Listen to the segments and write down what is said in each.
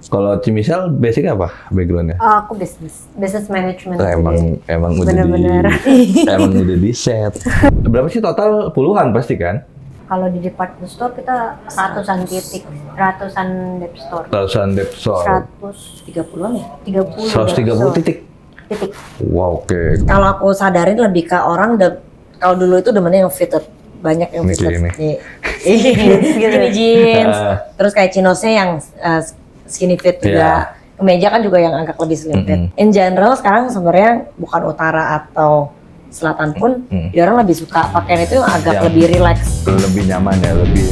Kalau Cimisel basicnya apa backgroundnya? Aku business management. Emang Bener-bener. emang udah di set. Berapa sih total? Puluhan pasti kan? Kalau di department store kita ratusan titik, ratusan dep store. Ratusan dep store. 130-an ya? 30. 130 titik. Titik. Wow, oke. Kalau aku sadarin lebih ke orang kalau dulu itu demennya yang fitted, banyak yang Ini fitted. kayak Skinny jeans, terus kayak chinosnya yang skinny fit juga. Kemeja kan juga yang agak lebih slim fit. In general sekarang sebenarnya bukan utara atau selatan pun, dia orang lebih suka pakaian itu yang agak lebih relax. Lebih nyaman ya, lebih.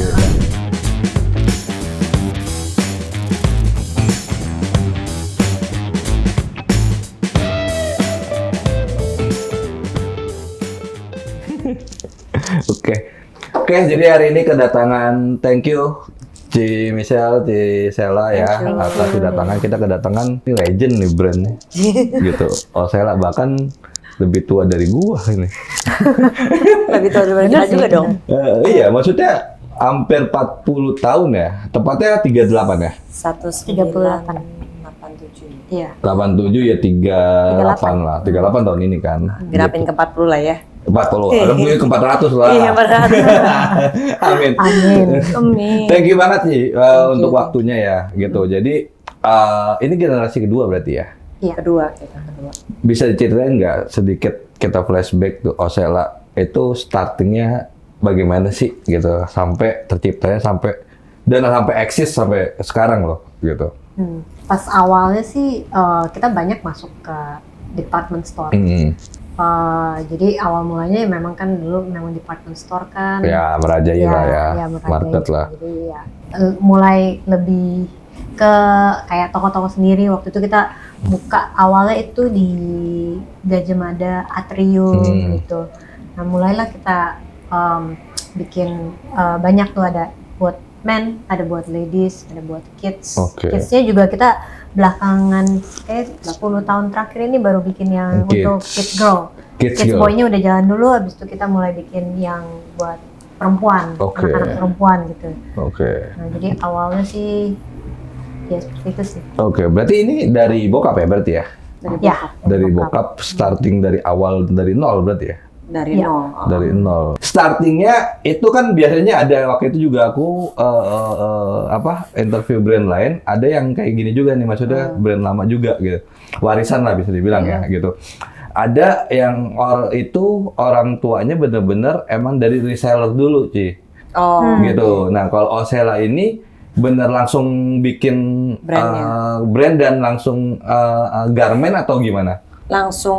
Oke, jadi hari ini kedatangan, thank you Ci Michelle, Ci Sela ya atas kedatangan. Kita kedatangan ini legend nih brandnya, gitu. Oh Sela bahkan lebih tua dari gua ini. Lebih tua dari kita juga dong. Iya, maksudnya hampir 40 tahun ya, tepatnya 38 ya. 1987. Iya. 87 ya 38 lah, 38 tahun ini kan. Gerapin ke 40 lah ya. 40, ada mungkin ke 400 lah. Iya, 400. Amin. Amin. Thank you banget sih untuk waktunya ya, gitu. Jadi ini generasi kedua berarti ya? Iya. Kedua. Bisa diceritain nggak sedikit kita flashback tuh Osella itu startingnya bagaimana sih gitu, sampai terciptanya sampai eksis sampai sekarang loh gitu. Pas awalnya sih kita banyak masuk ke department store. Jadi awal mulanya ya memang kan dulu memang department store kan. Ya merajai lah ya, market lah. Jadi ya mulai lebih ke kayak toko-toko sendiri. Waktu itu kita buka awalnya itu di Gajah Mada, Atrium gitu. Nah mulailah kita bikin banyak tuh, ada buat men, ada buat ladies, ada buat kids. Kidsnya juga kita belakangan 10 tahun terakhir ini baru bikin yang untuk kids girl. Kids boy-nya udah jalan dulu, habis itu kita mulai bikin yang buat perempuan, anak-anak perempuan gitu. Nah jadi awalnya sih ya seperti itu sih. Berarti ini dari bokap ya berarti ya? Dari bokap starting dari awal, dari nol berarti ya? Dari nol. Dari nol. Startingnya itu kan biasanya ada, waktu itu juga aku interview brand lain, ada yang kayak gini juga nih, maksudnya brand lama juga gitu, warisan lah bisa dibilang ya gitu. Ada yang itu orang tuanya bener-bener emang dari reseller dulu Ci, gitu. Nah kalau Osella ini bener langsung bikin brand dan langsung garment atau gimana? Langsung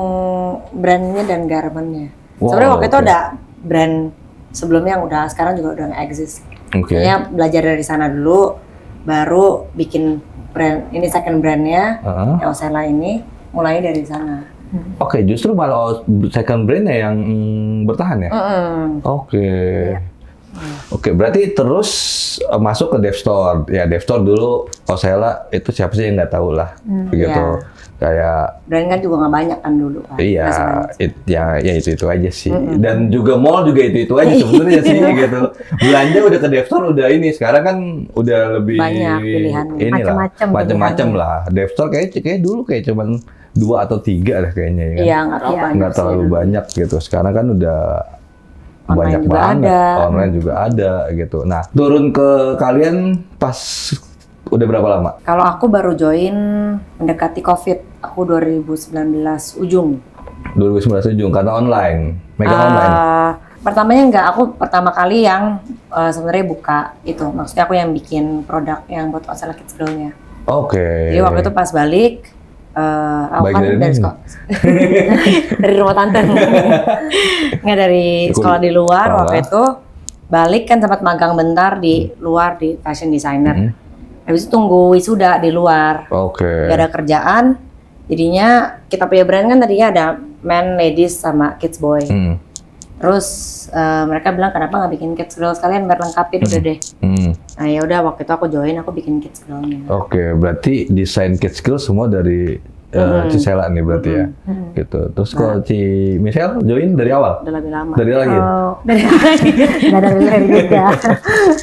brandnya dan garmentnya. Sebenarnya waktu itu ada brand sebelumnya yang sekarang juga udah nge-exist. Kayaknya belajar dari sana dulu, baru bikin brand ini, second brandnya yang Osella ini mulai dari sana. Justru malah second brandnya yang bertahan ya? Berarti terus masuk ke Dev Store. Ya Dev Store dulu Osella itu siapa sih yang nggak tahu lah, begitu. Kayak brand kan juga nggak banyak kan dulu kan. Iya, ya itu aja sih. Dan juga mall juga itu aja sebenarnya sih gitu. Belanja udah ke Dev Store udah ini, sekarang kan udah lebih banyak pilihan, macam-macam lah. Dev Store kayak dulu kayak cuman 2 atau 3 lah kayaknya ya. Iya, nggak terlalu banyak gitu. Sekarang kan udah online banyak banget, online juga ada gitu. Nah, turun ke kalian pas udah berapa lama? Kalau aku baru join mendekati COVID, aku 2019 ujung. 2019 ujung karena online, megang online. Pertamanya enggak, aku pertama kali yang sebenarnya buka itu. Maksudnya aku yang bikin produk yang buat Osella Kids Girl-nya. Jadi waktu itu pas balik, aku kan dari sekolah, dari rumah tante, nggak dari sekolah di luar. Waktu itu balik kan sempat magang bentar di luar di fashion designer. Habis itu tunggu wisuda di luar. Gak ada kerjaan. Jadinya kita punya brand kan tadinya ada men, ladies, sama kids boy. Terus mereka bilang kenapa nggak bikin kids girl sekalian biar lengkapin udah deh. Nah ya udah waktu itu aku join, aku bikin kids girl-nya. Berarti desain kids girl semua dari Cisela nih berarti ya, gitu. Terus kalau Ci Michelle join dari awal? Udah lebih lama. Dari lagi? Nggak dari juga.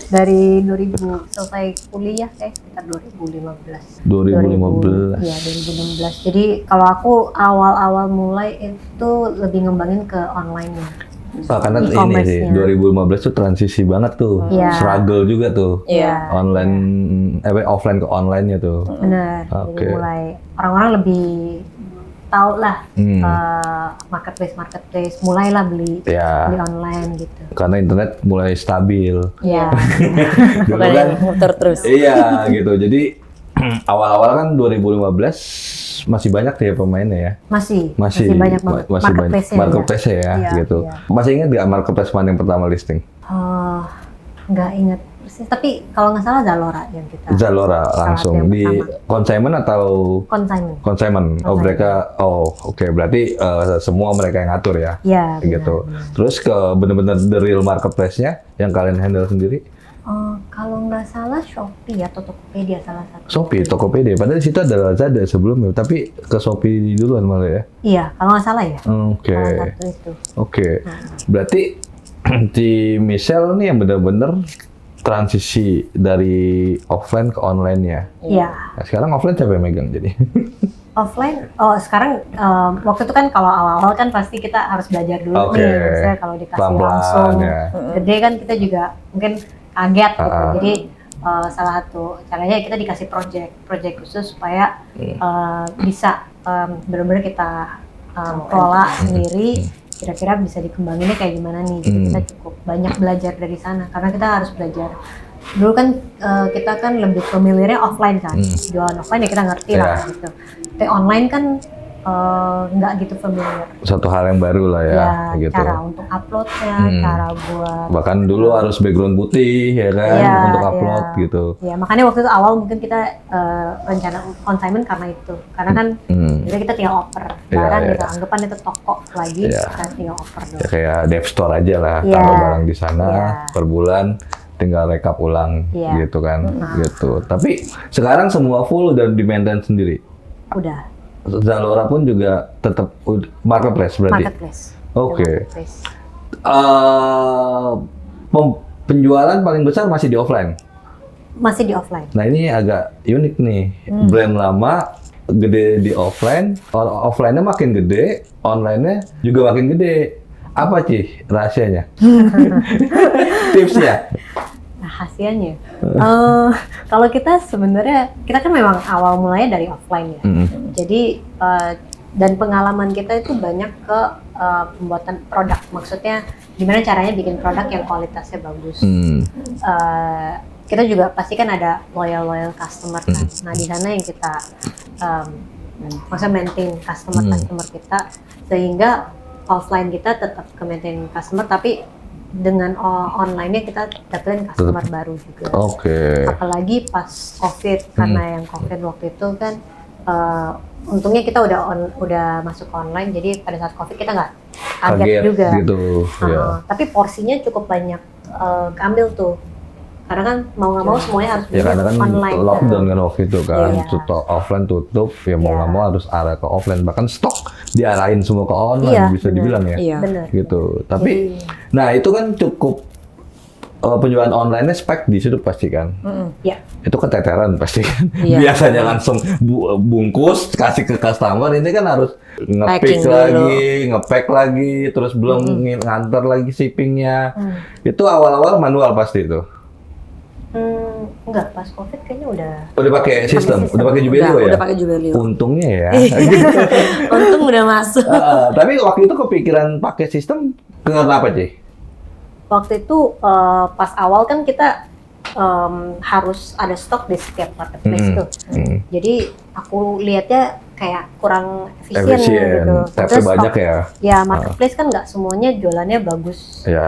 Dari 2000 selesai kuliah sekitar 2015. 2015. Iya 2016. Jadi kalau aku awal-awal mulai itu lebih ngembangin ke online-nya. Karena ini sih, E-commerce-nya. 2015 tuh transisi banget tuh, Iya. struggle juga tuh, Iya. online, offline ke online-nya tuh. Benar. Oke. Jadi mulai orang-orang lebih tahu lah marketplace, mulailah beli Ya, online gitu. karena internet mulai stabil. Iya. Dulu Bukan kan, yang muter terus. iya gitu. Jadi awal-awal kan 2015 masih banyak tuh ya pemainnya ya. Masih banyak banyak banget marketplace-nya. marketplace-nya ya, Iya, gitu. iya. Masih ingat nggak marketplace mana yang pertama listing? Nggak ingat persis, tapi kalau nggak salah Zalora yang kita. Zalora salah langsung yang di pertama. consignment atau Consignment. consignment? Oh mereka, oke, berarti semua mereka yang ngatur ya? Iya. Gitu. benar. Terus ke bener-bener the real marketplace-nya yang kalian handle sendiri? Kalau nggak salah Shopee atau Tokopedia salah satu. Shopee, Tokopedia. Padahal di situ ada Lazada sebelumnya, tapi ke Shopee duluan malah ya? Iya, kalau nggak salah ya. Oke. Salah satu itu. Oke. Berarti di Michelle nih yang bener-bener transisi dari offline ke online-nya. Iya. Nah, sekarang offline siapa yang megang jadi? Offline, sekarang waktu itu kan kalau awal-awal kan pasti kita harus belajar dulu Oke. nih, misalnya kalau dikasih Pelan-pelan, langsung ya. gede kan kita juga mungkin kaget gitu. Ah. Jadi salah satu caranya kita dikasih project khusus supaya bisa benar-benar kita kelola sendiri. Kira-kira bisa dikembanginnya kayak gimana nih? Jadi kita cukup banyak belajar dari sana karena kita harus belajar. Dulu kan kita kan lebih familiarnya offline kan, jualan offline ya kita ngerti lah Iya. gitu. Tapi online kan nggak gitu familiar. Satu hal yang baru lah ya, gitu. Cara untuk uploadnya, cara buat. Bahkan dulu harus background putih ya kan Iya, untuk upload iya. gitu. Ya makanya waktu itu awal mungkin kita rencana consignment karena itu, karena kan jadi kita tinggal oper, Iya, barang iya. gitu, anggapan itu toko lagi, Iya. kita tinggal oper Ya doang. kayak dev store aja lah, Iya. taruh barang di sana Iya. per bulan, tinggal rekap ulang Iya. gitu kan, gitu. Tapi sekarang semua full udah di maintain sendiri. Udah. Zalora pun juga tetap marketplace berarti. Marketplace. Oke. Marketplace. Penjualan paling besar masih di offline. Masih di offline. Nah ini agak unik nih, brand lama gede di offline, offline-nya makin gede, online-nya juga makin gede. Apa sih rahasianya? Tipsnya? Rahasianya. Kalau kita sebenarnya kita kan memang awal mulanya dari offline ya. Jadi dan pengalaman kita itu banyak ke pembuatan produk. Maksudnya gimana caranya bikin produk yang kualitasnya bagus. Kita juga pasti kan ada loyal customer kan. Nah di sana yang kita maksudnya maintain customer kita sehingga offline kita tetap ke maintain customer tapi dengan online-nya kita dapetin customer baru juga. Oke. Apalagi pas COVID karena yang COVID waktu itu kan untungnya kita udah masuk online jadi pada saat COVID kita nggak kaget juga. Gitu. Ya. Tapi porsinya cukup banyak keambil tuh. Karena kan mau nggak mau semuanya harus Ya karena kan online. lockdown kan waktu itu kan, Iya. offline tutup, ya mau Iya. nggak mau harus arah ke offline. Bahkan stok diarahin semua ke online Iya, bisa bener. dibilang ya. Iya. Bener. Gitu. Tapi, nah itu kan cukup penjualan online-nya spek di situ pasti kan. Ya. Itu keteteran pasti kan. Iya. Biasanya langsung bungkus kasih ke customer, ini kan harus nge-pick Packing dulu. lagi, nge-pack lagi, terus belum nganter lagi shippingnya. Itu awal-awal manual pasti itu. Enggak, pas COVID kayaknya udah. Udah pakai sistem, sistem. udah pakai Jubelio ya. Udah pakai Jubelio. Untungnya ya. Untung udah masuk. Tapi waktu itu kepikiran pakai sistem kenapa sih? Waktu itu pas awal kan kita harus ada stok di setiap marketplace tuh. Jadi aku lihatnya kayak kurang efisien gitu. Tapi Terus banyak stok- ya. Ya marketplace kan nggak semuanya jualannya bagus Ya,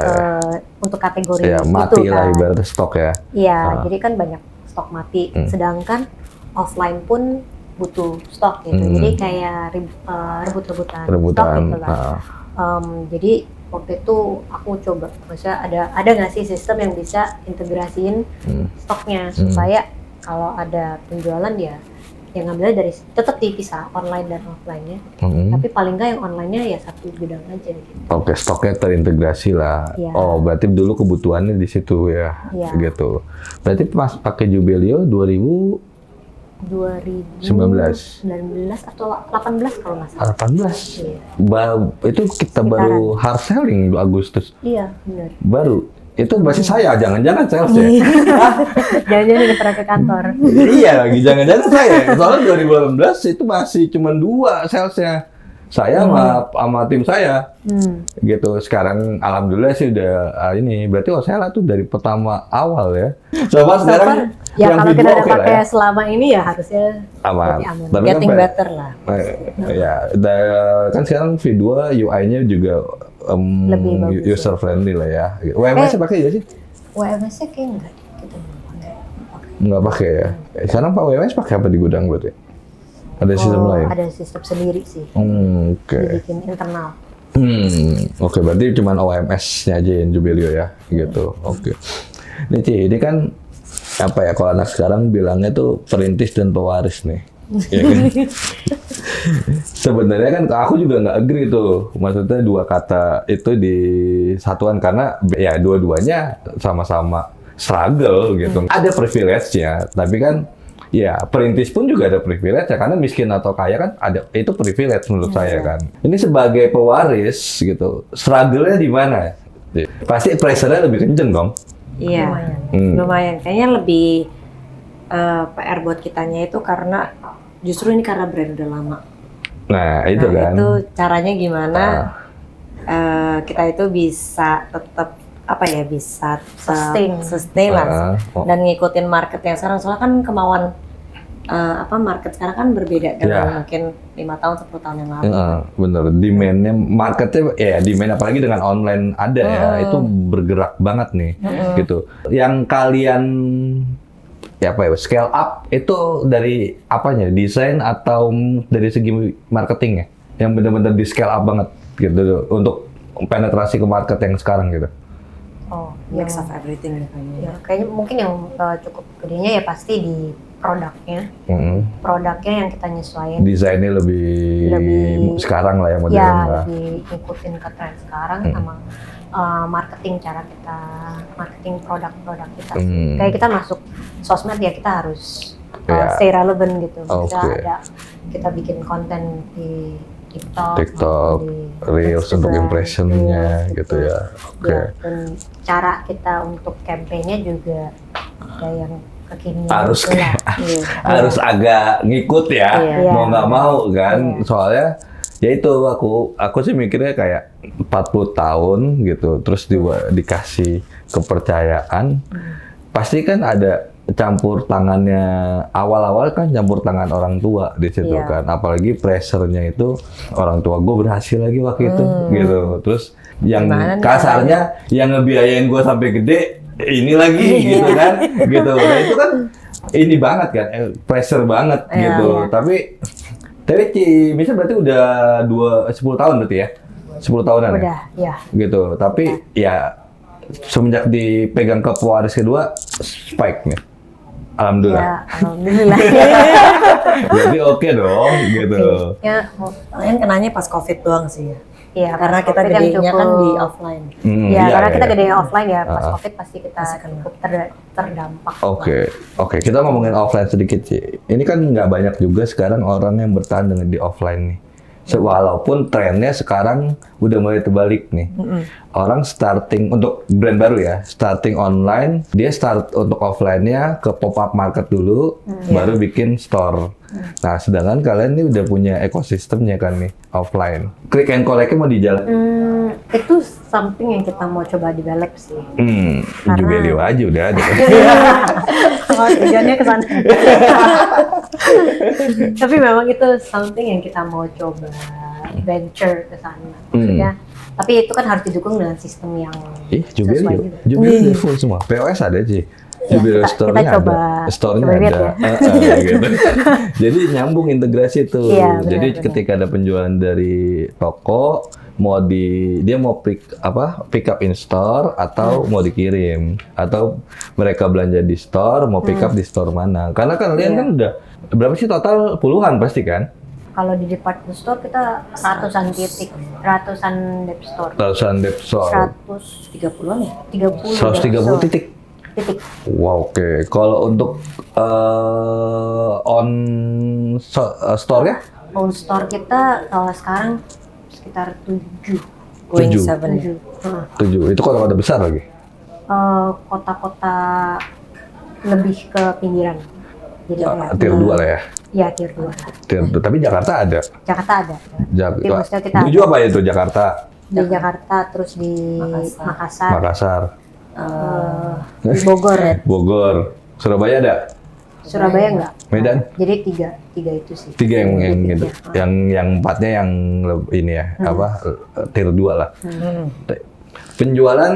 untuk kategori Ya itu mati lah kan. ibaratnya stok ya. Iya, jadi kan banyak stok mati. Sedangkan offline pun butuh stok gitu. Jadi kayak rebut-rebutan stok gitu lah. Jadi waktu itu aku coba, maksudnya ada nggak sih sistem yang bisa integrasiin stoknya supaya kalau ada penjualan ya yang ngambilnya dari tetap dipisah online dan offline-nya. Tapi paling nggak yang online-nya ya satu gudang aja gitu. Oke, stoknya terintegrasi lah. Iya. Oh, berarti dulu kebutuhannya di situ ya, Iya. gitu. Berarti pas pakai Jubelio 2019 atau 18 kalau nggak salah. 18. Iya. Itu kita baru hard selling Agustus. Iya, benar. Baru. Itu masih saya, jangan-jangan sales ya. Jangan-jangan udah pernah ke kantor. Iya lagi, jangan-jangan saya. Soalnya 2018 itu masih cuma 2 salesnya. Saya sama tim saya. Gitu. Sekarang alhamdulillah sih udah ini. Berarti Osella tuh dari pertama awal ya. Coba sekarang Ya yang kalau video kita udah oke lah pakai ya. selama ini ya harusnya Aman. lebih aman. Tapi Getting kan, better lah. ya, kan sekarang V2 UI-nya juga Lebih bagus, user friendly lah ya. WMS pakai ya sih? WMS-nya kayak enggak deh, kita belum pakai. Nggak pakai ya. Sekarang Pak WMS pakai apa di gudang berarti? Ada sistem lain? Ada sistem sendiri sih. Oke. Dibikin internal. Oke, berarti cuma OMS-nya aja yang Jubelio ya, gitu. Oke. Nih Ci, ini kan apa ya kalau anak sekarang bilangnya tuh perintis dan pewaris nih. Ya kan? Sebenarnya kan aku juga nggak agree tuh, maksudnya 2 kata itu disatuan karena ya dua-duanya sama-sama struggle gitu. Ada privilege-nya, tapi kan ya perintis pun juga ada privilege ya, karena miskin atau kaya kan ada, itu privilege menurut saya kan. Ini sebagai pewaris gitu, struggle-nya di mana? Pasti pressure-nya lebih kenceng dong. Iya, lumayan. Kayaknya lebih PR buat kitanya itu karena justru ini karena brand udah lama. Nah, itu kan. Itu caranya gimana kita itu bisa tetap apa ya, bisa sustain lah dan ngikutin market yang sekarang. Soalnya kan kemauan market sekarang kan berbeda dengan mungkin 5 tahun 10 tahun yang lalu. Bener, demand-nya marketnya ya demand apalagi dengan online ada ya, itu bergerak banget nih gitu. Yang kalian ya apa ya, scale up itu dari apanya? Desain atau dari segi marketingnya? Yang benar-benar di scale up banget gitu untuk penetrasi ke market yang sekarang gitu. Mix of everything kayaknya. Ya, kayaknya mungkin yang cukup gedenya ya pasti di produknya. Produknya yang kita nyesuaiin. Desainnya lebih sekarang lah ya modern lah. Lebih ngikutin ke tren sekarang sama marketing, cara kita marketing produk-produk kita. Kayak kita masuk sosmed ya kita harus stay relevant gitu. Kita bikin konten di TikTok, Reels untuk impressionnya gitu ya. Ya, dan cara kita untuk campaign-nya juga ada yang kekinian. Harus agak ngikut ya, mau nggak mau kan. Soalnya ya itu aku sih mikirnya kayak 40 tahun gitu, terus dikasih kepercayaan, pasti kan ada campur tangannya. Awal-awal kan campur tangan orang tua di situ kan, apalagi pressure-nya itu orang tua gue berhasil lagi waktu itu gitu. Terus yang kasarnya yang ngebiayain gue sampai gede ini lagi gitu kan, gitu. Nah itu kan ini banget kan, pressure banget gitu. Tapi Ci, misalnya berarti udah 10 tahun berarti ya? 10 tahunan udah, ya? Gitu, tapi ya semenjak dipegang ke pewaris kedua, spike nih. Alhamdulillah. Ya, alhamdulillah. Jadi oke dong, gitu. Ya, Kalian kenanya pas COVID doang sih ya? Iya, karena kita gedenya kan di offline. Karena kita gedenya offline ya, pas COVID pasti kita cukup terdampak. Oke, kita ngomongin offline sedikit sih. Ini kan nggak banyak juga sekarang orang yang bertahan dengan di offline nih. Walaupun trennya sekarang udah mulai terbalik nih. Orang starting untuk brand baru ya, starting online, dia start untuk offline-nya ke pop-up market dulu, baru bikin store. Nah, sedangkan kalian ini udah punya ekosistemnya kan nih, offline. Click and collect-nya mau dijalan? Itu something yang kita mau coba develop sih. Jubelio aja udah ada. Tujuannya ke sana. Tapi memang itu something yang kita mau coba venture ke sana. Maksudnya, tapi itu kan harus didukung dengan sistem yang sesuai juga. Jubelio full semua. POS ada sih. Jubelio store-nya ada. Store-nya ada. Gitu. Jadi nyambung integrasi tuh. Jadi ketika ada penjualan dari toko, dia mau pick up in store atau mau dikirim, atau mereka belanja di store mau pick up di store mana, karena kan kalian kan udah Berapa sih total? Puluhan pasti kan? Kalau di department store kita ratusan titik, ratusan dep store. Ratusan dep store. 30-an ya? 30 130 titik. titik. Wow, oke. Kalau untuk on store ya? On store kita kalau sekarang sekitar 7. Going 7. 7. 7. Itu kota-kota besar lagi. Kota-kota lebih ke pinggiran. Jadi Tier 2 lah ya. Iya, tier 2. Tier 2. Tapi Jakarta ada. Jakarta ada. Tapi maksudnya kita 7 apa itu Jakarta? di Jakarta, terus di Makassar, Makassar. di Bogor, Bogor. Surabaya ada? Surabaya enggak. Medan? Jadi tiga itu sih. 3 yang gitu. Ya. Yang 4-nya yang ini ya, apa? Tier 2 lah. Penjualan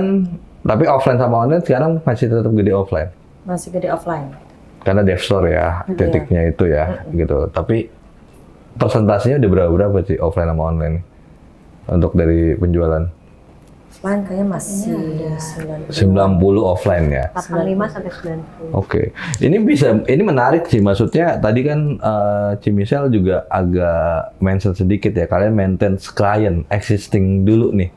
tapi offline sama online sekarang masih tetap gede offline. Masih gede offline. Karena dev store ya, titiknya itu ya, gitu. Tapi persentasenya udah berapa sih offline sama online untuk dari penjualan? Offline kayaknya masih 90. 90 offline ya. 85 sampai 90. Oke, ini menarik sih. Maksudnya tadi kan Cimichelle juga agak mention sedikit ya. Kalian maintain klien existing dulu nih,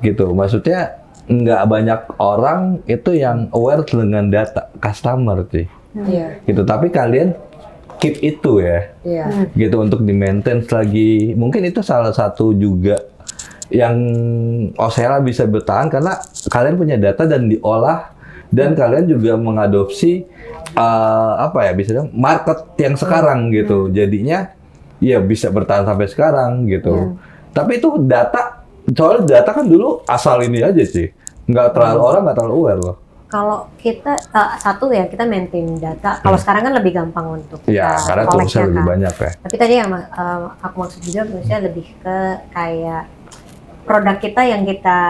gitu. Maksudnya nggak banyak orang itu yang aware dengan data customer sih. Iya. Gitu, tapi kalian keep itu ya, gitu untuk di maintain lagi. Mungkin itu salah satu juga yang Osella bisa bertahan karena kalian punya data dan diolah dan kalian juga mengadopsi apa ya bisa bilang market yang sekarang gitu. Jadinya ya bisa bertahan sampai sekarang gitu. Tapi itu data, soalnya data kan dulu asal ini aja sih, nggak terlalu orang nggak terlalu aware loh. Kalau kita satu ya kita maintain data. Kalau sekarang kan lebih gampang untuk Ya, karena collect-nya toolsnya lebih kan. banyak ya. Tapi tadi yang aku maksud juga maksudnya lebih ke kayak produk kita yang kita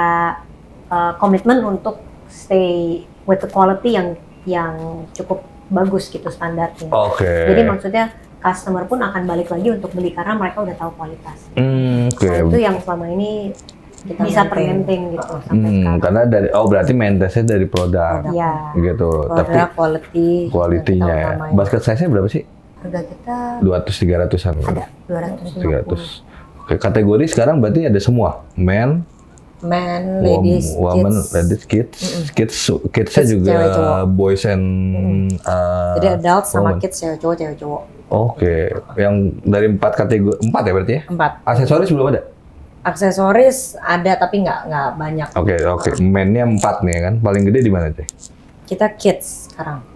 komitmen untuk stay with the quality yang cukup bagus gitu standarnya. Oke. Jadi maksudnya customer pun akan balik lagi untuk beli karena mereka udah tahu kualitas. Oke. Nah, itu yang selama ini kita bisa termaintain gitu sampai sekarang. Karena berarti maintenance-nya dari produk, Iya. gitu. Tapi Produk quality-nya ya. Basket size-nya berapa sih? Harga kita 200-300-an. ada 250. 300. Oke, kategori sekarang berarti ada semua. Men, ladies, woman, kids. ladies, kidsnya Kids, juga cewek, cowok. boys and Jadi adult sama woman. kids cewek cowok. Oke, yang dari 4 kategori, 4 ya berarti ya? 4. Aksesoris belum ada? Aksesoris ada tapi nggak banyak. Oke. Men-nya 4 nih kan. Paling gede di mana sih? Kita kids sekarang.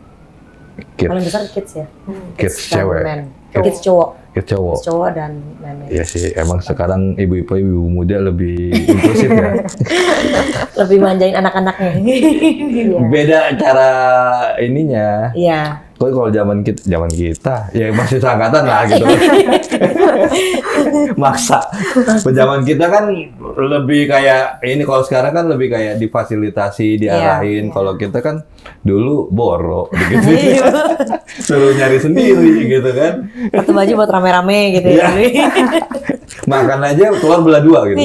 Paling besar kids ya. Kids dan cewek. men. Kids cowok. Kids cowok. Kids cowok dan men. Iya sih, emang sekarang ibu muda lebih inklusif ya. Lebih manjain anak-anaknya. Beda cara ininya. Iya. Kok kalau zaman kita, ya masih seangkatan lah gitu. Maksa. Zaman kita kan lebih kayak ini, kalau sekarang kan lebih kayak difasilitasi, diarahin. Kalau kita kan dulu boro, gitu. Suruh nyari sendiri gitu kan. Satu baju buat rame-rame gitu ya. Makan aja keluar belah dua gitu.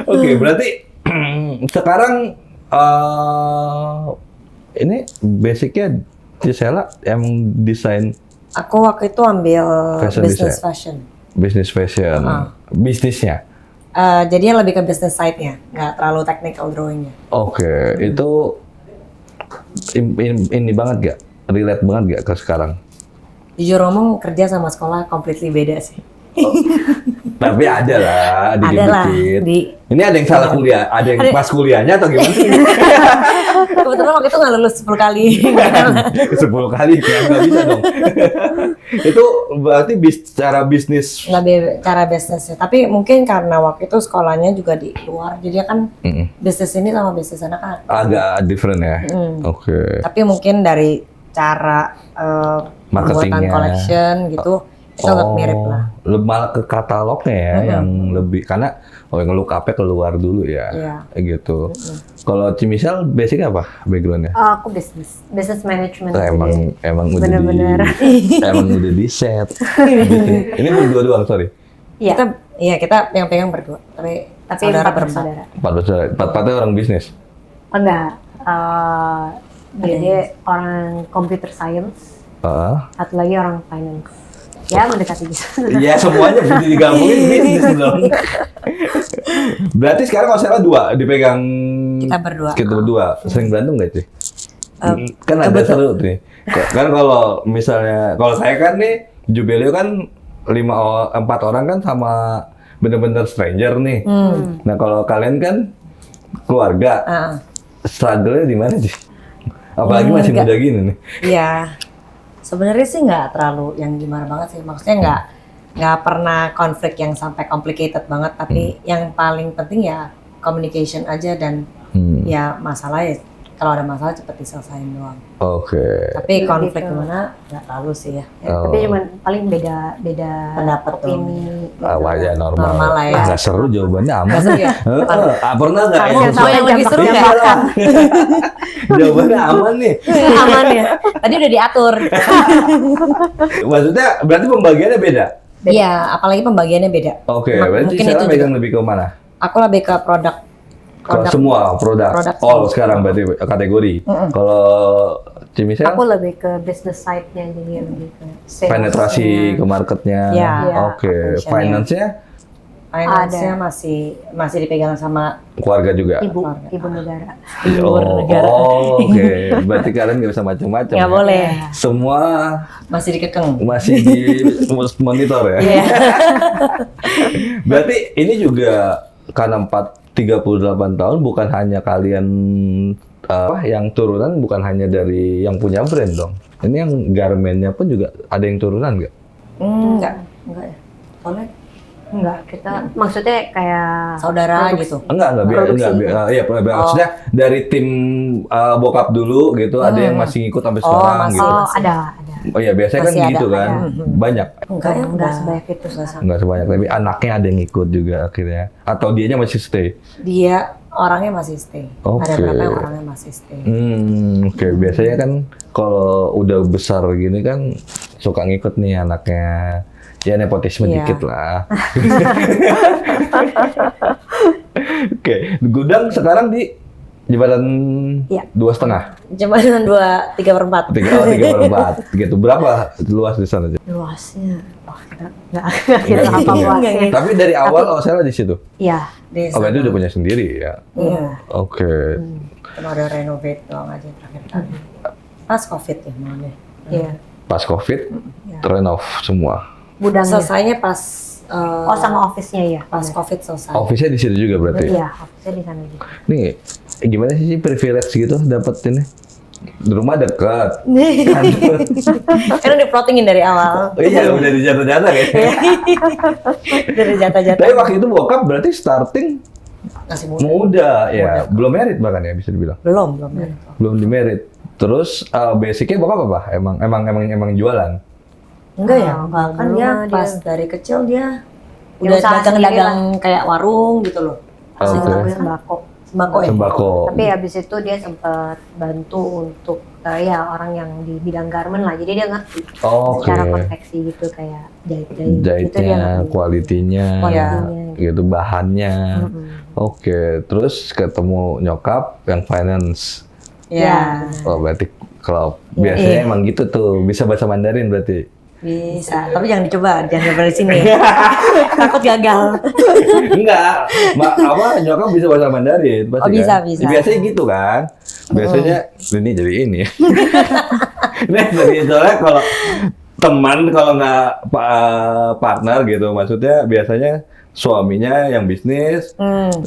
Oke, berarti sekarang ini basicnya Gisela emang desain Aku waktu itu ambil Fashion business design. fashion. bisnis fashion, bisnisnya. Jadi lebih ke business side-nya, nggak terlalu technical drawing-nya. Oke, itu ini banget gak? Relate banget gak ke sekarang? Jujur ngomong, kerja sama sekolah completely beda sih. Tapi ada lah, Ada lah, dikit-dikit. Ini ada yang salah kuliah, ada yang pas kuliahnya atau gimana sih? Kebetulan waktu itu nggak lulus 10 kali. 10 kali kan nggak bisa dong. Itu berarti cara bisnis. Nggak cara bisnisnya. Tapi mungkin karena waktu itu sekolahnya juga di luar, jadi kan bisnis ini sama bisnis sana kan Agak different ya. Oke. Tapi mungkin dari cara pembuatan Marketingnya. collection gitu, itu agak mirip lah. Malah ke katalognya ya yang lebih, karena yang look up-nya keluar dulu ya. Iya. Gitu. Kalau Cimichelle basicnya apa background-nya? Aku business management. Emang udah Bener-bener. emang udah di set. Gitu. Ini berdua doang, sorry. Iya. Kita pegang-pegang berdua, tapi Tapi saudara empat berempat. bersaudara. Empat orang bisnis. Enggak. Dia orang computer science, Heeh. satu lagi orang finance. Ya mendekati gitu. Iya semuanya bisa digabungin bisnis dong. Berarti sekarang kalau salah 2 dipegang Kita berdua. Kita berdua. Sering berantem nggak sih? Kan ada seru nih. Kan kalau misalnya kalau saya kan nih Jubelio kan 4 orang kan sama bener-bener stranger nih. Nah kalau kalian kan keluarga, struggle-nya di mana sih? Apalagi masih muda gini nih. Iya. Sebenarnya sih nggak terlalu yang gimana banget sih. Maksudnya nggak pernah konflik yang sampai complicated banget. Tapi yang paling penting ya communication aja dan ya masalah ya. Kalau ada masalah cepet diselesain doang. Oke. Tapi konflik gimana nggak terlalu sih ya. Tapi cuman paling beda Pendapat opini. Wajar normal. Normal lah ya. Nggak seru jawabannya aman. Nggak seru ya? Pernah nggak? Kamu Mau yang lebih seru Iya, nggak? lah. Jawabannya aman nih. Aman ya. Tadi udah diatur. Maksudnya berarti pembagiannya beda? Iya, apalagi pembagiannya beda. Oke, berarti Mungkin sekarang itu megang lebih ke mana? Aku lebih ke produk. Ke semua produk. All semua. sekarang berarti kategori. Kalau Cimisel Aku lebih ke business side-nya, jadi lebih ke sales. penetrasi ke marketnya. Iya. Oke, Attention-nya. finance-nya Finance-nya masih dipegang sama keluarga juga. ibu negara. ibu negara. Oke. Berarti kalian nggak bisa macam-macam. Nggak ya? boleh. Semua Masih dikekang. masih di monitor ya. Iya. Berarti ini juga karena 38 tahun bukan hanya kalian yang turunan bukan hanya dari yang punya brand dong. Ini yang garmennya pun juga ada yang turunan nggak? Enggak ya. Soalnya Enggak, kita maksudnya kayak saudara produksi. gitu. Enggak, iya, maksudnya dari tim bokap dulu gitu, ada yang masih ngikut sampai sekarang masih. gitu. Oh, ada. Oh iya, biasanya kan Masih gitu ada, kan. ada. Banyak. Enggak ya, Enggak sebanyak itu. Enggak sebanyak, tapi anaknya ada yang ikut juga akhirnya. Atau dianya masih stay. Dia orangnya masih stay. Oke. Ada berapa yang orangnya masih stay. Oke. Biasanya kan kalau udah besar gini kan suka ngikut nih anaknya. Ya nepotisme Iya. dikit lah. Oke, gudang sekarang di jembatan Iya. 2,5. Jembatan 3/4. 3/4 gitu. Berapa luas di sana? Luasnya, kita Nggak apa gitu ya? luasnya. Tapi dari awal Osella di situ. Iya, Di Oh, berarti sana. udah punya sendiri ya. Iya. Oke. Cuma ada renovate doang aja terakhir kali. Pas COVID ya malah. iya. Pas COVID, Iya. renov semua. Gudangnya. Selesainya pas Oh, sama office-nya ya. pas COVID selesai. Office-nya di situ juga berarti. Iya, office-nya di sana juga. Nih, gimana sih privilege gitu dapet ini? Di rumah deket. Kan udah plottingin dari awal. Oh iya, udah dijatuh-jatuh kayaknya. Dari jatah-jatah. Tapi waktu itu bokap berarti starting Masih muda. muda ya, belum merit bahkan ya bisa dibilang. Belum. Belum di merit. Terus basicnya bokap apa? Emang jualan. Enggak ya, Oh, bahkan belum dia lah dia. pas dari kecil dia Dia udah usaha dagang-dagang kayak warung gitu loh. Oke. Sembako. Sembako ya? Sembako. Tapi habis itu dia sempat bantu untuk ya orang yang di bidang garment lah. Jadi dia ngerti Oke. secara konveksi gitu kayak jahit-jahit. Itu dia Jahitnya, ngerti. kualitinya, Kualitinya. gitu bahannya. Mm-mm. Oke, terus ketemu nyokap yang finance. Iya. Oh, berarti kalau biasanya emang gitu tuh, bisa bahasa Mandarin berarti. Bisa, tapi jangan coba di sini. Takut gagal. Enggak, nyokap bisa bahasa Mandarin pasti Oh, bisa, kan? bisa. Biasanya gitu kan. Biasanya ini jadi ini. Ini jadi soalnya kalau teman kalau nggak partner gitu, maksudnya biasanya suaminya yang bisnis,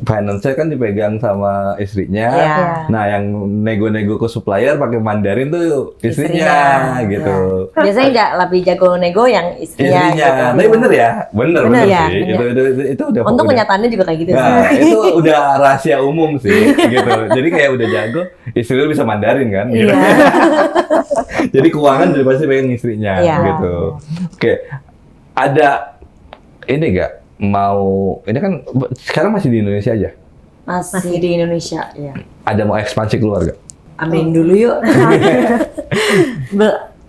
finance-nya kan dipegang sama istrinya. Iya. Nah, yang nego-nego ke supplier pakai Mandarin tuh istrinya gitu. Biasanya lebih jago nego yang istrinya. Istrinya. gitu. Tapi bener ya? Bener ya, sih. bener. Itu udah. Untung udah- kenyataannya juga kayak gitu sih. Nah, itu udah rahasia umum sih, gitu. Jadi kayak udah jago, istri lu bisa Mandarin kan, gitu. Iya. Jadi keuangan udah pasti pengen istrinya, Iya. gitu. Oke, ada ini nggak mau? Ini kan sekarang masih di Indonesia aja. Masih di Indonesia, ya. Ada mau ekspansi keluarga? Amin dulu yuk.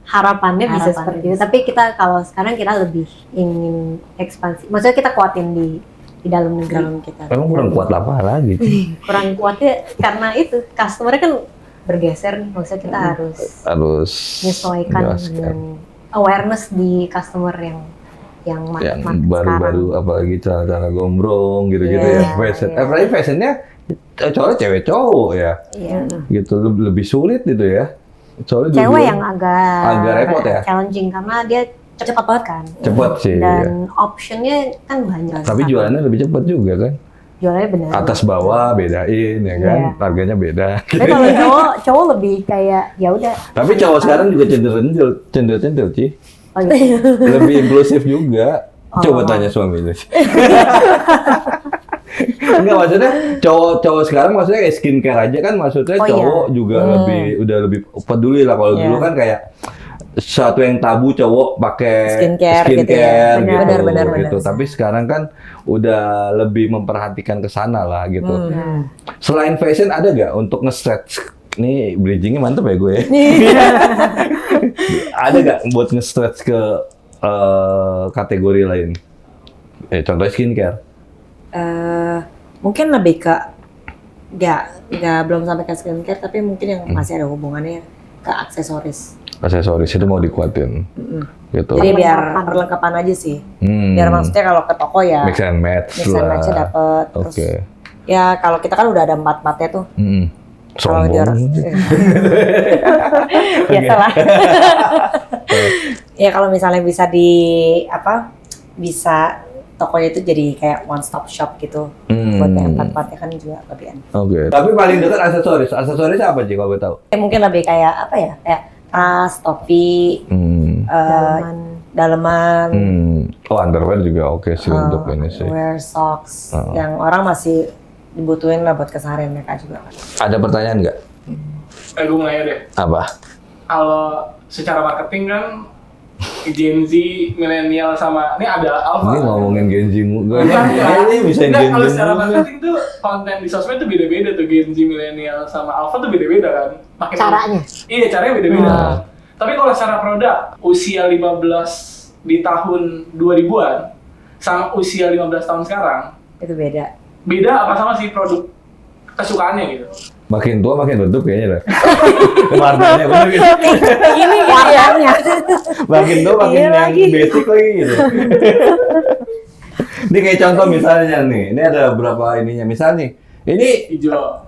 Harapannya bisa Harapannya seperti itu. bisa. Tapi kalau sekarang kita lebih ingin ekspansi. Maksudnya kita kuatin di dalam negeri. Dalam kita. Emang kurang kuat apa lagi? Kurang kuatnya karena itu customer kan bergeser nih, maksudnya kita harus harus menyesuaikan dengan awareness di customer yang baru-baru apalagi cara gombrong gitu-gitu ya. Fashion. Apalagi fashionnya cowok cewek cowok ya. Gitu lebih sulit gitu ya. Soalnya cewek yang agak repot ya. Challenging karena dia cepat banget kan. Cepat sih. Dan optionnya kan banyak. Tapi jualannya lebih cepat juga kan. Jualannya benar. Atas bawah bedain ya kan, harganya beda. Tapi kalau cowok lebih kayak ya udah. Tapi cowok sekarang juga cendel sih. Oh, gitu. Lebih inklusif juga. Coba tanya suami lu. Enggak, maksudnya cowok sekarang maksudnya kayak skincare aja kan, maksudnya cowok juga udah lebih peduli lah. Kalau dulu kan kayak satu yang tabu cowok pakai skincare gitu ya. Benar. Gitu. Tapi sekarang kan udah lebih memperhatikan ke sana lah gitu. Selain fashion ada nggak untuk nge-stretch? Nih bridgingnya mantep ya gue. Ada nggak buat nge-stretch ke kategori lain? Contohnya skincare. Mungkin lebih ke nggak belum sampai ke skincare, tapi mungkin yang masih ada hubungannya ke aksesoris. Aksesoris itu mau dikuatin, gitu. Jadi biar perlengkapan aja sih. Biar maksudnya kalau ke toko ya mix and match dapet. Terus ya kalau kita kan udah ada empatnya tuh. Kalau dia biasalah. Ya kalau misalnya bisa bisa tokonya itu jadi kayak one stop shop gitu. Buat yang empat-empatnya kan juga lebih enak. Tapi paling dekat aksesoris apa sih kalau gue tahu? Mungkin lebih kayak apa ya? Kayak tas, topi, daleman. Underwear juga oke sih untuk ini sih. Wear socks, yang orang masih dibutuhin lah buat keseharian mereka juga. Ada pertanyaan nggak? Gue mau nanya deh. Apa? Kalau secara marketing kan Gen Z, milenial sama ini ada Alpha. Ini ngomongin Gen Z ini bisa Gen Z. Kalau secara Z. marketing tuh konten di sosmed tuh beda-beda tuh, Gen Z, milenial sama Alpha tuh beda-beda kan. Caranya. Iya, caranya beda-beda. Tapi kalau secara produk, usia 15 di tahun 2000-an sama usia 15 tahun sekarang itu beda. Beda apa sama sih produk kesukaannya gitu? Makin tua makin redup kayaknya lah. Warnanya bener gitu. Ini warnanya. Makin tua makin yang basic lagi gitu. Ini kayak contoh misalnya nih, ini ada berapa ininya. Misal nih, ini hijau.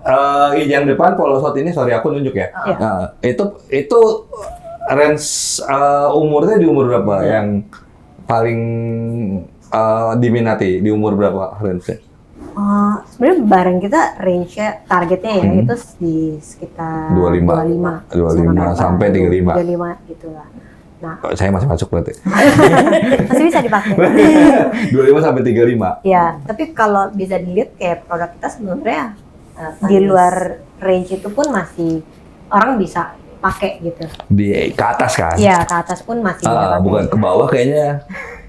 Yang depan polo shot ini, sorry aku nunjuk ya. Nah, itu range umurnya di umur berapa yang paling diminati, di umur berapa range-nya? Sebenarnya barang kita range-nya targetnya ya itu di sekitar 25 sampai 35 gitu lah. Nah, saya masih masuk berarti. masih bisa dipakai. 25 sampai 35. Ya, tapi kalau bisa dilihat kayak produk kita sebenarnya di luar range itu pun masih orang bisa pakai gitu. Ke atas kan? Iya, ke atas pun masih bisa pakai. Bukan ke bawah kayaknya.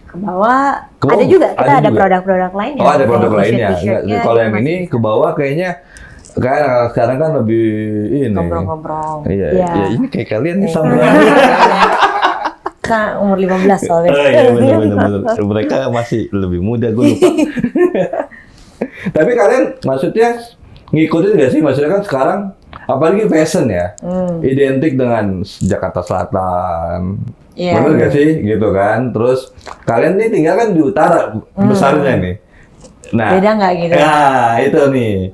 Ke bawah ada juga, kita ada produk-produk lainnya. Oh, ada produk lainnya. Kalau yang ini ke bawah kayaknya kayak sekarang kan lebih ini. Gombrong-gombrong. Iya, ya, ini kayak kalian nih sama. Kan umur 15 soalnya. Iya, benar. Mereka masih lebih muda, gue lupa. Tapi kalian maksudnya ngikutin nggak sih? Maksudnya kan sekarang apalagi fashion ya, identik dengan Jakarta Selatan. Bener gak sih gitu kan? Terus kalian nih tinggal kan di utara besarnya nih. Nah, beda nggak gitu? Nah itu nih.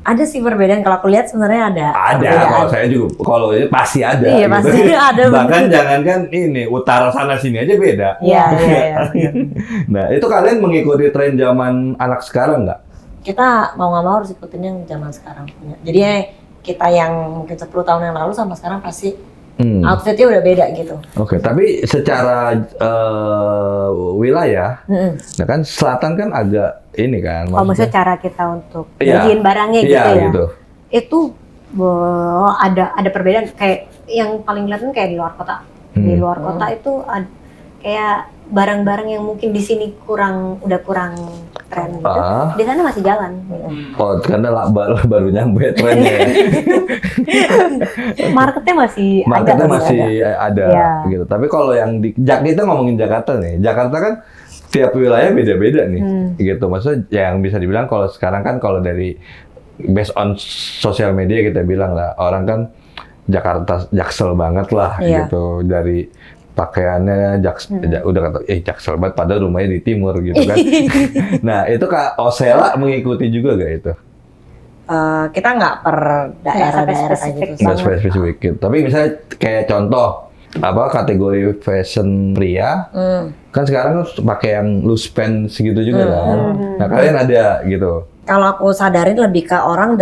Ada sih perbedaan, kalau aku lihat sebenarnya ada. Ada, kalau saya juga, kalau ini pasti ada. Iya gitu. Pasti ada. Bahkan jangankan ini utara sana sini aja beda. Iya. Nah itu kalian mengikuti tren zaman anak sekarang nggak? Kita mau nggak mau harus ikutin yang zaman sekarang punya. Jadi kita yang mungkin 10 tahun yang lalu sama sekarang pasti outfitnya udah beda gitu. Oke, tapi secara wilayah, nah kan selatan kan agak ini kan. Maksudnya cara kita untuk bagiin barangnya gitu ya. Gitu. Itu ada perbedaan, kayak yang paling kelihatan kayak di luar kota. Di luar kota itu kayak barang-barang yang mungkin di sini udah kurang tren gitu. Di sana masih jalan. Oh, karena baru nyampe trennya. Marketnya masih ada gitu. Tapi kalau yang kita ngomongin Jakarta nih. Jakarta kan tiap wilayah beda-beda nih. Gitu. Maksudnya yang bisa dibilang kalau sekarang kan kalau dari based on sosial media kita bilang lah, orang kan Jakarta Jaksel banget lah gitu, dari pakaiannya udah kata Jaksel banget padahal rumahnya di timur gitu kan. Nah itu Kak Osella mengikuti juga gak itu? Kita nggak per daerah-daerah kayak gitu. Nggak spesifik gitu. Tapi misalnya kayak contoh kategori fashion pria, kan sekarang pakai yang loose pants gitu juga kan. Nah kalian ada gitu? Kalau aku sadarin lebih ke orang,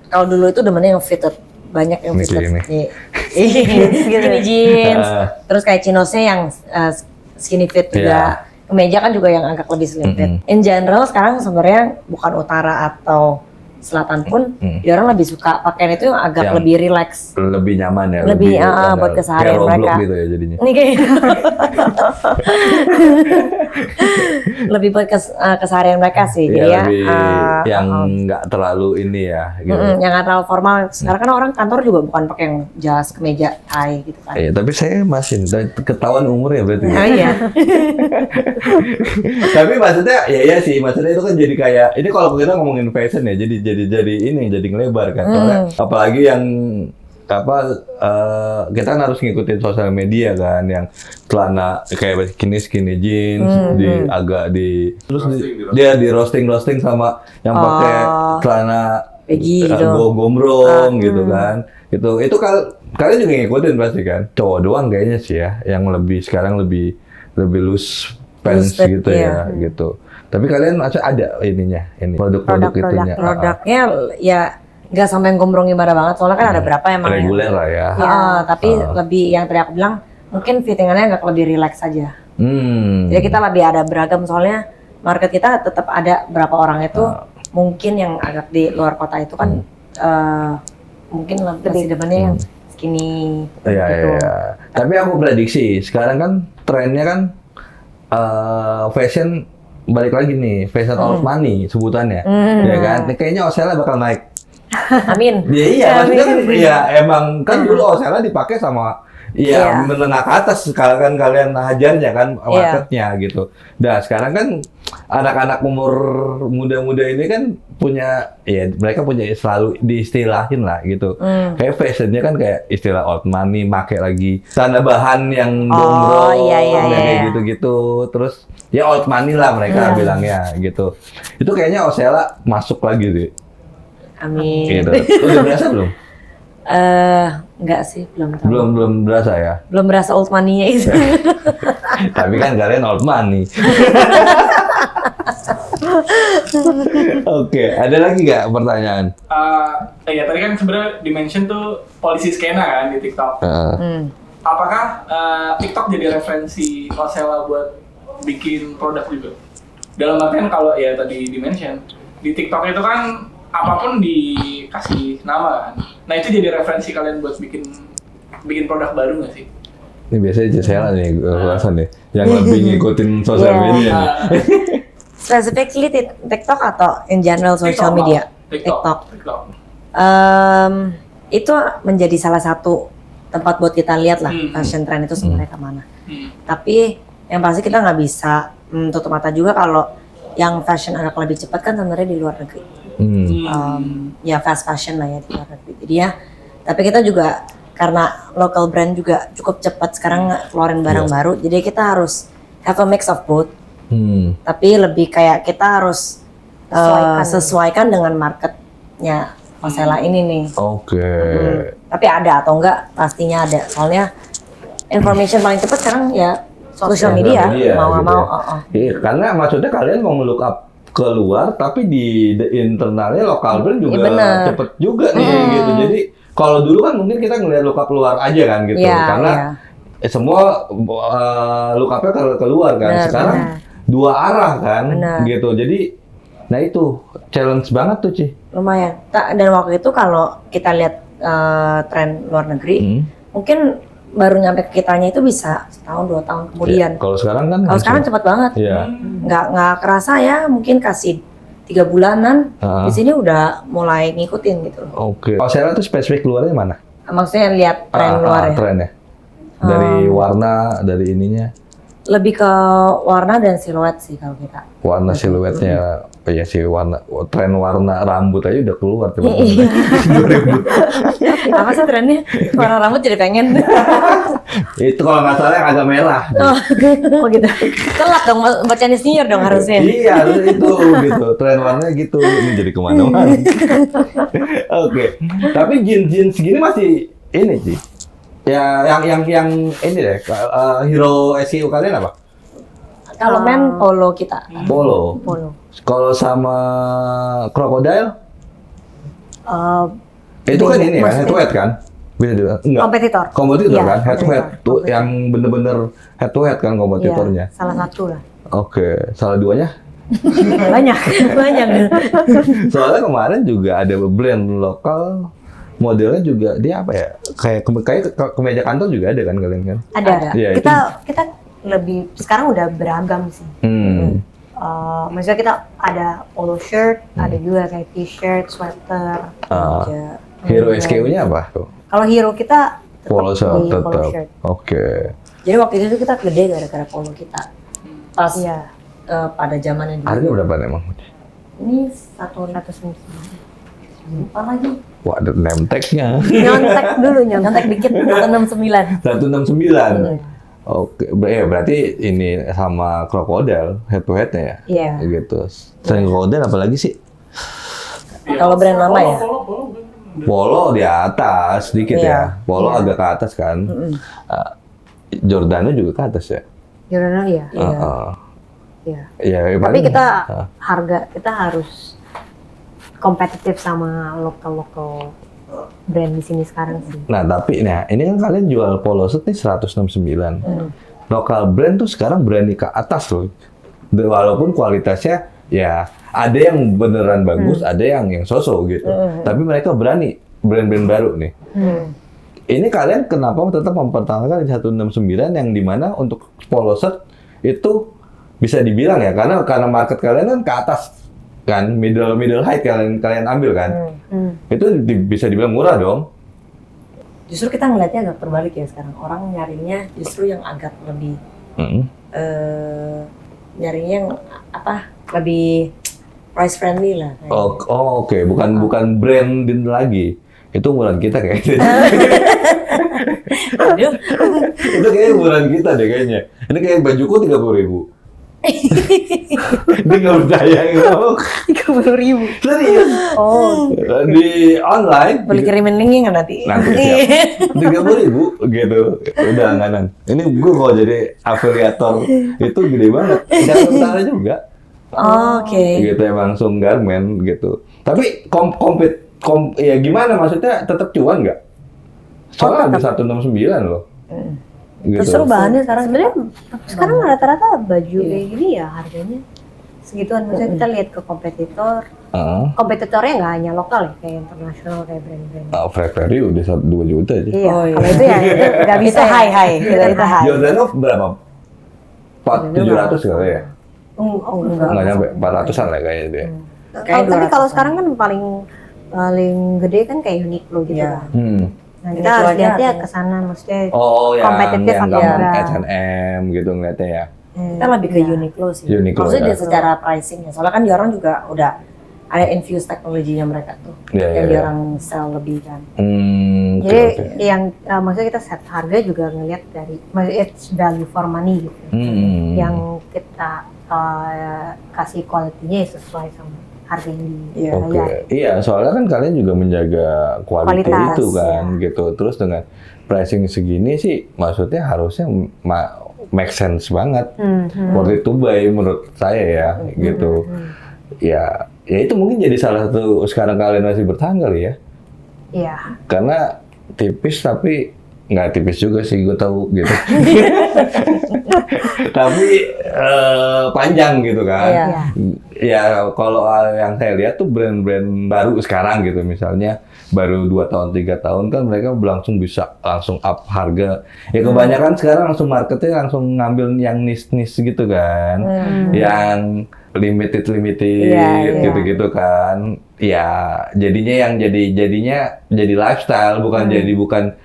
kalau dulu itu demennya yang fitted, banyak yang fitted. Skinny jeans, terus kayak chinosnya yang skinny fit juga. Kemeja kan juga yang agak lebih slim fit. In general sekarang sebenarnya bukan utara atau selatan pun, orang lebih suka pakaian itu yang agak lebih relax, lebih nyaman ya, lebih buat keseharian mereka. Gitu ya jadinya. Ini kayak lebih buat keseharian mereka sih, jadi ya yang nggak terlalu ini ya, gitu. Yang nggak terlalu formal. Sekarang kan orang kantor juga bukan pakai yang jas, kemeja, tie gitu kan. Iya, tapi saya masih ketahuan umurnya berarti. Oh iya. Tapi maksudnya ya sih, maksudnya itu kan jadi kayak ini kalau kita ngomongin fashion ya, jadi ngelebar kan. Soalnya apalagi yang kita kan harus ngikutin sosial media kan, yang celana kayak skinny jeans terus dia di roasting sama yang pakai celana gombrong gitu kan. Itu kalian juga ngikutin pasti kan. Cowok doang kayaknya sih ya yang sekarang lebih loose pants gitu ya gitu. Tapi kalian ada produk itunya. Produknya ya nggak sampai gombrong gimana banget, soalnya kan ada berapa emang reguler lah ya. Tapi lebih yang tadi aku bilang mungkin fittingannya agak lebih relax aja. Jadi kita lebih ada beragam, soalnya market kita tetap ada berapa orang itu mungkin yang agak di luar kota itu kan mungkin lebih depannya yang skinny gitu. Iya. Tapi aku prediksi sekarang kan trennya kan fashion balik lagi nih, fashion of money sebutannya, ya kan? Kayaknya Osella bakal naik. Amin. Iya, maksudnya kan, ya emang kan dulu Osella dipakai sama menengah ke atas, kan kalian hajarnya kan marketnya gitu. Nah sekarang kan anak-anak umur muda-muda ini kan mereka punya selalu diistilahin lah gitu. Kayak fashionnya kan kayak istilah old money, make lagi tanda bahan yang gombrong, kayak gitu-gitu. Terus ya old money lah mereka bilangnya gitu. Itu kayaknya Osella masuk lagi sih. Amin. Gitu. Udah berasa belum? Enggak sih, belum tahu. Belum berasa ya? Belum berasa old money-nya itu. Tapi kan kalian old money. Oke, ada lagi nggak pertanyaan? Ya tadi kan sebenarnya dimention tuh polisi skena kan di TikTok. Apakah TikTok jadi referensi Osella buat bikin produk juga? Dalam artian kalau ya tadi dimention di TikTok itu kan apapun dikasih nama kan. Nah itu jadi referensi kalian buat bikin produk baru nggak sih? Ini biasanya Osella nih, ulasan nih, yang lebih ngikutin sosial media nih. Specifically TikTok atau in general social media? TikTok. Itu menjadi salah satu tempat buat kita lihat lah fashion trend itu sebenarnya kemana. Tapi yang pasti kita nggak bisa tutup mata juga kalau yang fashion agak lebih cepat kan sebenarnya di luar negeri. Ya fast fashion lah ya di luar negeri. Jadi ya, tapi kita juga karena local brand juga cukup cepat sekarang keluarin barang baru. Jadi kita harus have a mix of both. Tapi lebih kayak kita harus sesuaikan dengan marketnya Osella ini nih. Oke. Tapi ada atau enggak pastinya ada. Soalnya information paling cepat sekarang ya social media mau nggak mau. Iya, karena maksudnya kalian mau look up keluar, tapi di internalnya lokal brand juga cepet juga nih gitu. Jadi kalau dulu kan mungkin kita ngeliat look up keluar aja kan gitu, karena semua look up-nya keluar kan. Sekarang dua arah kan gitu. Jadi nah itu challenge banget tuh Ci. Lumayan. Dan waktu itu kalau kita lihat tren luar negeri, mungkin baru nyampe ke kitanya itu bisa setahun 2 tahun kemudian. Kalau sekarang kan? Kalau sekarang cepat banget. Nggak kerasa ya, mungkin kasih 3 bulanan di sini udah mulai ngikutin gitu. Oke. Osella tuh spesifik luarnya mana? Maksudnya lihat tren luar ya. Trennya. Dari warna, dari ininya. Lebih ke warna dan siluet sih kalau kita. Warna siluetnya, ya sih tren warna rambut aja udah keluar coba. Apa sih trennya? Warna rambut jadi pengen. Itu kalau nggak salah yang agak merah. Oh gitu. Telat dong, baca senior dong harusnya. Iya, itu gitu. Tren warnanya gitu. Ini jadi kemana-mana. Oke. Tapi jeans segini masih ini sih. Ya, yang ini deh. Hero SEO kalian apa? Kalau men polo kita. Polo. Kalau sama Crocodile? Itu kan ini kan, head to head kan? Beda juga. Enggak. Kompetitor Iya, kan, head to head. kompetitor. Tuh yang bener-bener head to head kan kompetitornya. Iya, salah satu lah. Oke, salah duanya? Banyak. Soalnya kemarin juga ada brand lokal, modelnya juga dia apa ya? Kayak kemeja kantor juga ada kan kalian kan? Ada. Iya, Kita lebih sekarang udah beragam sih. Maksudnya kita ada polo shirt, ada juga kayak t-shirt, sweater. Hero SKU-nya apa tuh? Kalau hero kita tetap Polo shirt di polo tetap. shirt. Oke. Jadi waktu itu kita gede gara-gara polo kita. Pas Iya. pada zamannya dulu. Harganya berapa emang? Ini 100 lupa lagi. Wah, ada name tag-nya. Nyontek dulu, Nyontek dikit 169. 169. Oke, berarti ini sama Crocodile head to head-nya ya? Iya. Gitu. Selain Crocodile apalagi sih? Kalau brand lama ya? Polo di atas sedikit Iya. ya. Polo agak ke atas kan. Giordano juga ke atas ya. Giordano ya. Iya. Iya. Ya, Tapi paling- kita kita harus kompetitif sama lokal brand di sini sekarang sih. Nah, tapi ini kan kalian jual polo set nih 169. Lokal brand tuh sekarang berani ke atas loh. Walaupun kualitasnya ya ada yang beneran bagus, ada yang sosok gitu. Tapi mereka berani brand-brand baru nih. Ini kalian kenapa tetap mempertahankan di 169 yang dimana untuk polo set itu bisa dibilang ya karena market kalian kan ke atas kan, middle height kalian ambil kan. Itu bisa dibilang murah dong. Justru kita ngeliatnya agak terbalik ya sekarang. Orang nyarinya justru yang agak lebih nyarinya yang apa? Lebih price friendly lah. Oke. Bukan branding lagi. Itu umuran kita kayaknya. Aduh. Itu kayaknya umuran kita deh kayaknya. Ini kayak bajuku 30.000. Dia nggak percaya gitu. 30.000. Serius? Oh. Di online. Boleh kirimin linknya nggak nanti? Nanti siap. 30.000 gitu. Udah langganan. Ini gue kalau jadi afiliator itu gede banget. Jangan utara juga. Oke. Gitu emang langsung garment gitu. Tapi ya gimana maksudnya tetap cuan nggak? Soalnya ada 169 loh. Gitu. Justru bahannya sekarang Sekarang rata-rata baju kayak gini ya harganya segituan. Maksudnya kita lihat ke kompetitor. Kompetitornya nggak hanya lokal ya, kayak internasional kayak brand-brand. Ferrari udah 2 juta aja. Iya. Oh, iya. Kalau itu ya itu nggak bisa Itu high. Itu high. Giordano berapa? 700 kali ya? Nggak nyampe 400-an lah kayaknya dia. Tapi kalau sekarang kan paling gede kan kayak Uniqlo gitu Iya. kan. Nah, kita Uniqlo harus aja lihatnya artinya. ke sana, maksudnya Yang kompetitif atau gampang enggak. H&M gitu ngeliatnya ya. Kita lebih ke Uniqlo sih. Uniqlo, Maksudnya ya. dari secara pricingnya. Soalnya kan di orang juga udah ada infused teknologinya mereka tuh. Iya, yang iya, di iya. orang sell lebih kan. Jadi Oke. yang maksudnya kita set harga juga ngelihat dari it's value for money gitu. Yang kita kasih quality-nya ya sesuai sama harga yang Iya. Oke, dibayar. iya soalnya kan kalian juga menjaga kualitas Kualitas, itu kan, ya. gitu. Terus dengan pricing segini sih, maksudnya harusnya make sense banget, worth it to buy menurut saya ya, gitu. Ya itu mungkin jadi salah satu sekarang kalian masih bertahan kali ya, Iya. karena tipis tapi nggak tipis juga sih, gue tahu gitu. Tapi panjang gitu kan. Iya. Iya. Ya kalau yang saya lihat tuh brand-brand baru sekarang gitu misalnya baru 2 tahun 3 tahun kan mereka langsung bisa langsung up harga. Ya kebanyakan sekarang langsung marketnya langsung ngambil yang niche gitu kan. Yang limited Iya. gitu-gitu kan. Ya jadinya jadi lifestyle bukan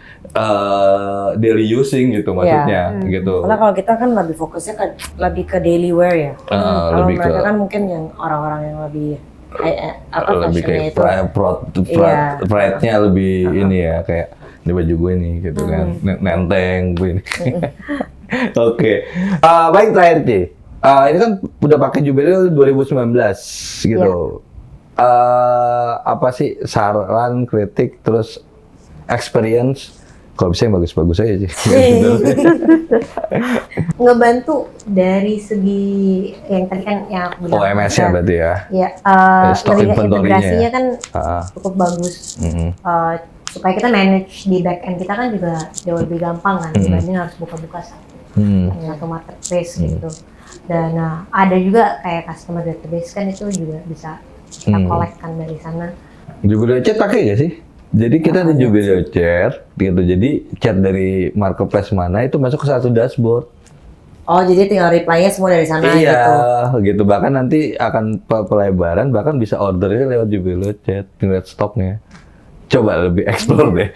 daily using gitu maksudnya gitu. Karena kalau kita kan lebih fokusnya lebih ke daily wear ya. Kalau lebih mereka ke kan mungkin yang orang-orang yang lebih lebih kayak pride-nya lebih ini ya, kayak ini baju gue nih gitu kan, nenteng gue ini. Oke. Baik, terakhir Ci. Ini kan udah pakai Jubileo 2019 gitu. Apa sih saran, kritik, terus experience? Kalau bisa yang bagus-bagus aja sih. Ngebantu dari segi yang tadi kan yang aku bilang. OMS ya berarti ya? Iya, stok lebih ke inventory-nya integrasinya ya? kan cukup bagus. Supaya kita manage di back end kita kan juga jauh lebih gampang kan dibanding harus buka-buka satu marketplace gitu. Dan ada juga kayak customer database kan itu juga bisa kita collect kan dari sana. Jubileo Chat pakai nggak sih? Jadi kita di Jubileo Chat gitu. Jadi chat dari marketplace mana itu masuk ke satu dashboard. Oh, jadi tinggal reply-nya semua dari sana iya, gitu. gitu. Bahkan nanti akan pelebaran, bahkan bisa ordernya lewat Jubileo Chat, tinggal stoknya. Coba lebih explore deh.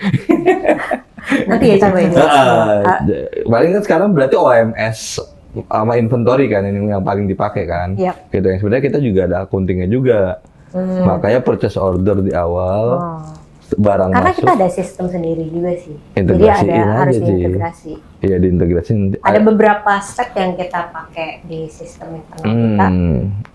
Nanti ya coba itu. Paling kan sekarang berarti OMS sama inventory kan ini yang paling dipakai kan. Yep. Gitu. Yang sebenarnya kita juga ada accounting-nya juga. Makanya purchase order di awal. Barang karena masuk, kita ada sistem sendiri juga sih. Jadi integrasiin harus aja sih. diintegrasi. Iya, diintegrasiin. Ada beberapa step yang kita pakai di sistem internal kita,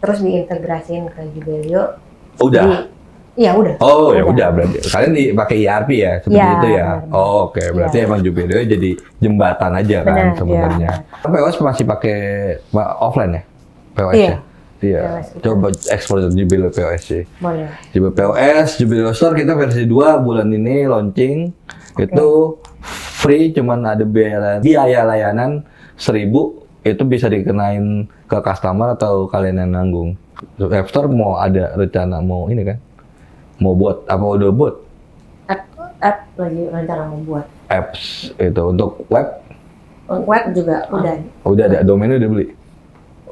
terus diintegrasiin ke Jubileo. Udah. Iya udah. Oh ya udah berarti kalian pakai ERP ya seperti Ya, itu ya. benar. Oh, oke, berarti emang Jubileo jadi jembatan aja kan Benar, sebenarnya. POS masih pakai offline ya? POS Iya. ya? Iya. POS kita. Coba ekspor Jubileo POS sih. Boleh. Jubileo POS, Jubileo Store kita versi 2 bulan ini launching. Itu free, cuman ada biaya layanan 1.000, itu bisa dikenain ke customer atau kalian yang nanggung. App Store mau ada rencana mau ini kan? Mau buat apa udah buat? App lagi rencana membuat. Apps itu untuk web? Web juga udah. Udah ada domainnya udah beli?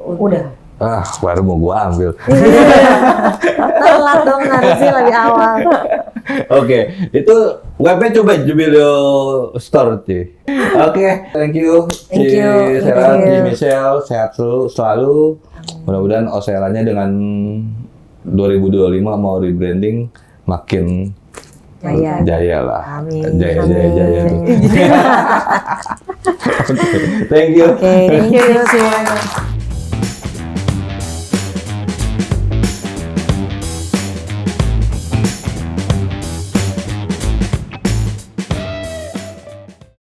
Udah. Baru mau gua ambil. Telat dong harusnya lebih awal. Oke, itu webnya coba Jubileo Store sih. Oke, thank you. Thank Ci you. Sera, Thank Ci you. Michelle, sehat selalu. Mudah-mudahan Oselanya dengan 2025 mau rebranding makin jaya lah. Amin. Jaya. Amin. Thank you. Oke, thank you semuanya.